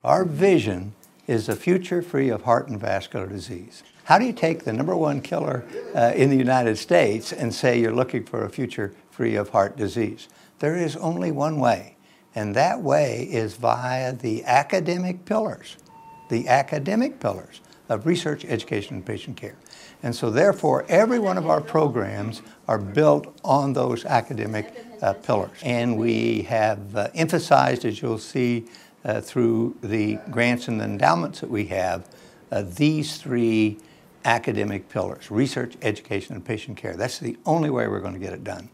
Our vision is a future free of heart and vascular disease. How do you take the #1 killer in the United States and say you're looking for a future free of heart disease? There is only one way, and that way is via the academic pillars of research, education, and patient care. And so therefore, every one of our programs are built on those academic pillars. And we have emphasized, as you'll see through the grants and the endowments that we have, these three academic pillars: research, education, and patient care. That's the only way we're going to get it done.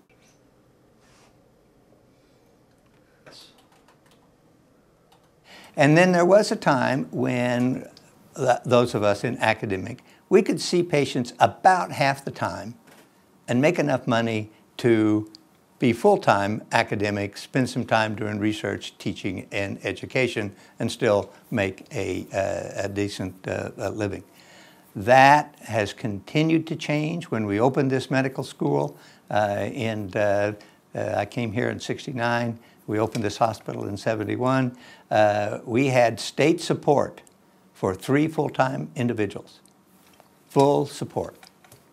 And then there was a time when those of us in academic, we could see patients about half the time and make enough money to be full-time academics, spend some time doing research, teaching, and education, and still make a decent living. That has continued to change. When we opened this medical school, I came here in '69, we opened this hospital in '71, we had state support for 3 full-time individuals. Full support.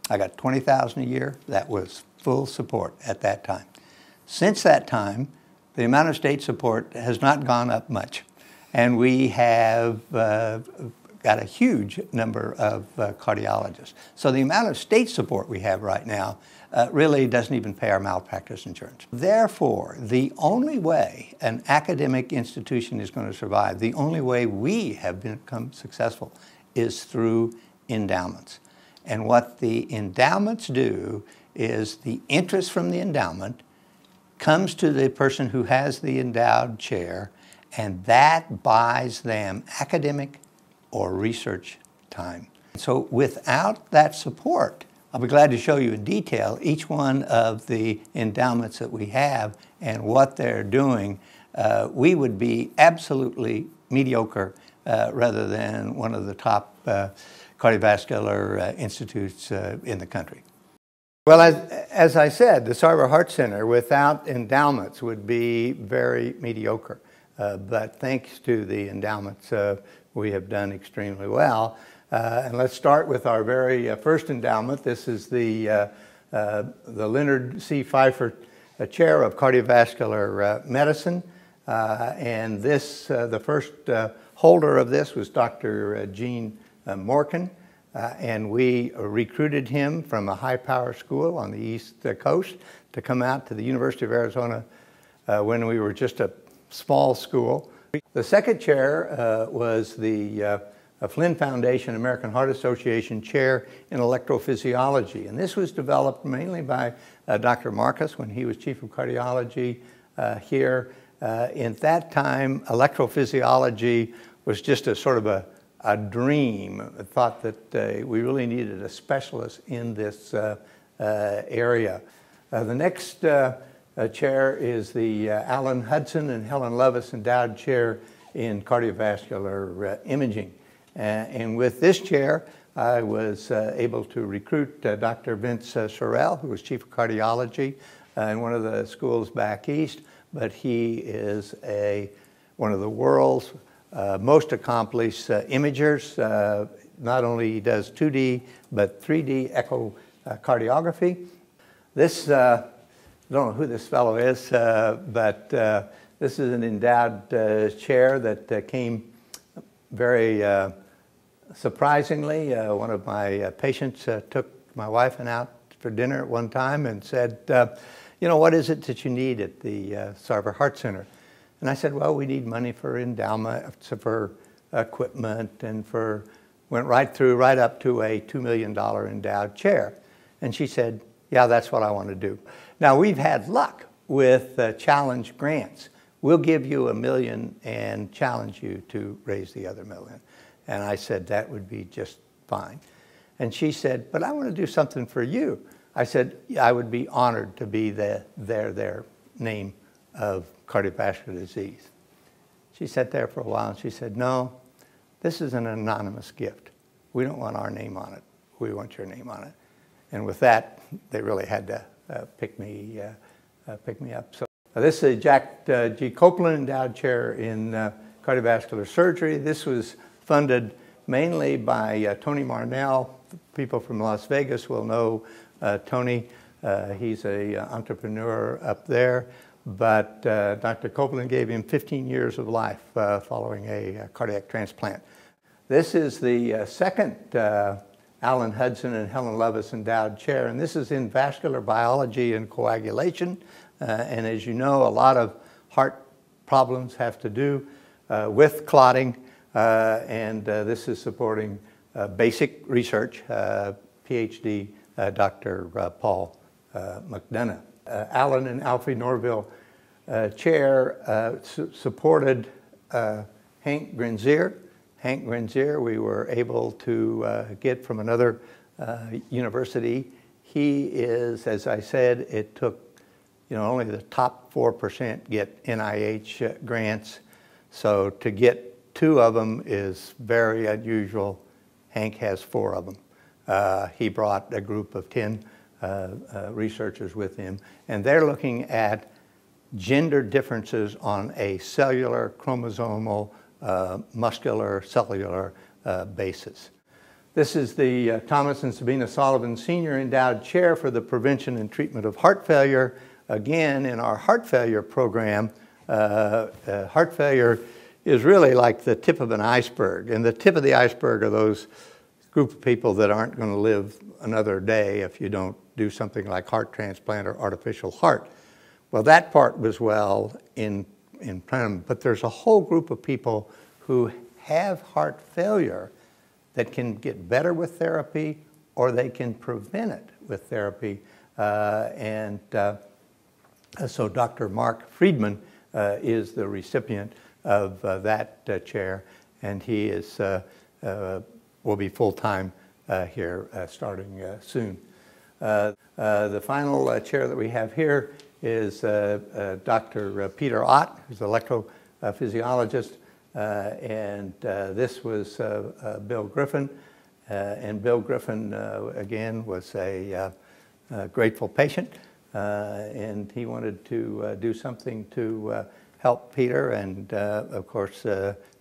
I got $20,000 a year. That was full support at that time. Since that time, the amount of state support has not gone up much. And we have got a huge number of cardiologists. So the amount of state support we have right now really doesn't even pay our malpractice insurance. Therefore, the only way an academic institution is going to survive, the only way we have become successful, is through endowments. And what the endowments do is the interest from the endowment comes to the person who has the endowed chair, and that buys them academic or research time. So without that support, I'll be glad to show you in detail each one of the endowments that we have and what they're doing. We would be absolutely mediocre rather than one of the top cardiovascular institutes in the country. Well, as I said, the Sarver Heart Center without endowments would be very mediocre. But thanks to the endowments, we have done extremely well. And let's start with our very first endowment. This is the Leonard C. Pfeiffer Chair of Cardiovascular Medicine. And this, the first holder of this was Dr. Gene Morkan. And we recruited him from a high-power school on the East Coast to come out to the University of Arizona when we were just a small school. The second chair was the Flynn Foundation American Heart Association Chair in Electrophysiology. And this was developed mainly by Dr. Marcus when he was Chief of Cardiology here. In that time, electrophysiology was just a sort of a dream. I thought that we really needed a specialist in this area. The next chair is the Alan Hudson and Helen Levis Endowed Chair in Cardiovascular Imaging. And with this chair, I was able to recruit Dr. Vince Sorrell, who was Chief of Cardiology in one of the schools back east, but he is one of the world's most accomplished imagers. Not only does 2D, but 3D echocardiography. This, I don't know who this fellow is, but this is an endowed chair that came very surprisingly. One of my patients took my wife and out for dinner at one time and said, you know, what is it that you need at the Sarver Heart Center? And I said, well, we need money for endowment, for equipment, and went right up to a $2 million endowed chair. And she said, yeah, that's what I want to do. Now, we've had luck with challenge grants. We'll give you $1 million and challenge you to raise the other $1 million. And I said, that would be just fine. And she said, but I want to do something for you. I said, I would be honored to be their name of cardiovascular disease. She sat there for a while and she said, no, this is an anonymous gift. We don't want our name on it. We want your name on it. And with that, they really had to pick me up. So this is Jack G. Copeland Endowed Chair in cardiovascular surgery. This was funded mainly by Tony Marnell. People from Las Vegas will know Tony. He's an entrepreneur up there. But Dr. Copeland gave him 15 years of life following a cardiac transplant. This is the second Alan Hudson and Helen Levis endowed chair, and this is in vascular biology and coagulation. And as you know, a lot of heart problems have to do with clotting, and this is supporting basic research, PhD Dr. Paul McDonough. Alan and Alfie Norville chair supported Hank Grenzier. Hank Grenzier we were able to get from another university. He is, as I said, it took only the top 4% get NIH grants. So to get 2 of them is very unusual. Hank has 4 of them. He brought a group of 10 researchers with him, and they're looking at gender differences on a cellular, chromosomal, muscular, cellular basis. This is the Thomas and Sabina Sullivan Senior Endowed Chair for the Prevention and Treatment of Heart Failure. Again, in our heart failure program, heart failure is really like the tip of an iceberg, and the tip of the iceberg are those group of people that aren't going to live another day if you don't do something like heart transplant or artificial heart. Well, that part was well in plan, but there's a whole group of people who have heart failure that can get better with therapy, or they can prevent it with therapy. So Dr. Mark Friedman is the recipient of that chair, and he is will be full-time here starting soon. The final chair that we have here is Dr. Peter Ott, who's an electrophysiologist, and this was Bill Griffin. And Bill Griffin, again, was a grateful patient, and he wanted to do something to help Peter, and of course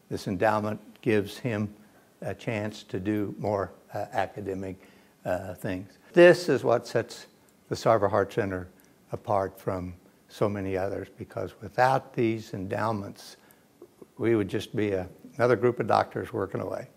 this endowment gives him a chance to do more academic things. This is what sets the Sarver Heart Center apart from so many others, because without these endowments, we would just be another group of doctors working away.